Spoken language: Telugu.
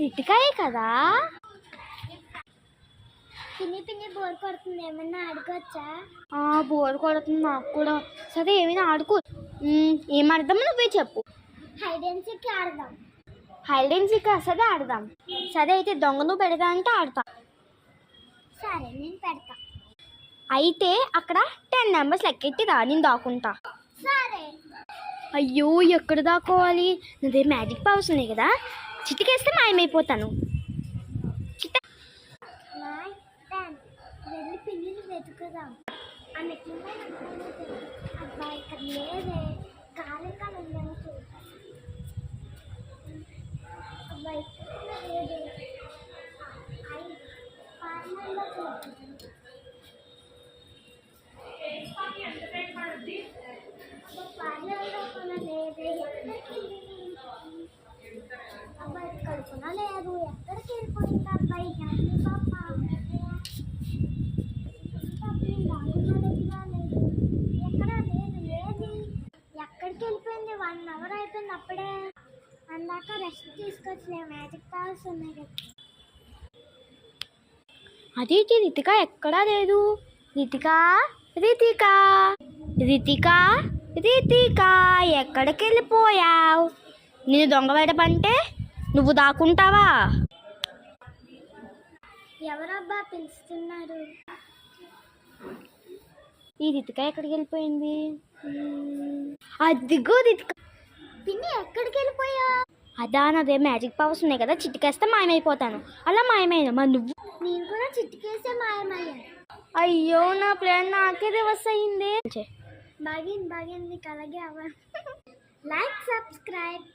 రితికాయే కదా. పిన్ని పిన్ని బోర్ కొడుతుంది, ఏమన్నా ఆడుకోవచ్చా? బోర్ కొడుతుంది నాకు కూడా. సరే ఏమైనా ఆడుకో. ఏం ఆడదామో నువ్వే చెప్పు. హైడ్ అండ్ సీక్ ఆడదాం. హైడ్ అండ్ సీక్ సరే ఆడదాం. సరే అయితే దొంగ నువ్వు పెడతా అంటే ఆడతా. సరే నేను పెడతా. అయితే అక్కడ 10 నెంబర్స్ లెక్కెట్టి రా, నేను దాక్కుంటా. సరే. అయ్యో ఎక్కడ దాక్కోవాలి? నాదే మ్యాజిక్ పవర్స్ ఉన్నాయి కదా, చిటికేస్తే మాయమైపోతాను. వెళ్ళి పిన్నిని వెతుకుదాం. ఆ నెక్కి అబ్బా ఇక్కడ లేదే, కాలే ఉందని చూద్దాం. అబ్బా ఇక్కడ లేదే, పార్లర్లో చూద్దాం. పార్లర్లో కొన లేదే, అబ్బా ఇక్కడ కొనలేదు, ఎక్కడికి వెళ్ళిపోయింది అబ్బాయి అన్ని పాప. ఎక్కడికి వెళ్ళిపోయింది? 1 అవర్ అయిపోయింది అప్పుడే. అందాక రెస్ట్ తీసుకొచ్చలే, మ్యాజిక్ పవర్స్ ఉన్నాయి కదా. అదేంటి రితిక ఎక్కడా లేదు? రితిక రితిక రితిక రితిక ఎక్కడికి వెళ్ళిపోయావు? నేను దొంగ వేడపంటే నువ్వు దాక్కుంటావా? ఎవరబ్బా పిలుస్తున్నారు? ఈ రితిక ఎక్కడికి వెళ్ళిపోయింది? అదిగో రితిక. పిన్ని ఎక్కడికి వెళ్ళిపోయా? అదా నాదే మ్యాజిక్ పవర్స్ ఉన్నాయి కదా, చిటికేస్తే మాయమైపోతాను. అలా మాయమైన మరి నువ్వు? నేను కూడా చిటికేస్తే మాయమయ్యాను. అయ్యో నా ప్లాన్ నాకే రివర్స్ అయ్యింది. బాగింది నీకు అలాగే అవ్వ. Like subscribe.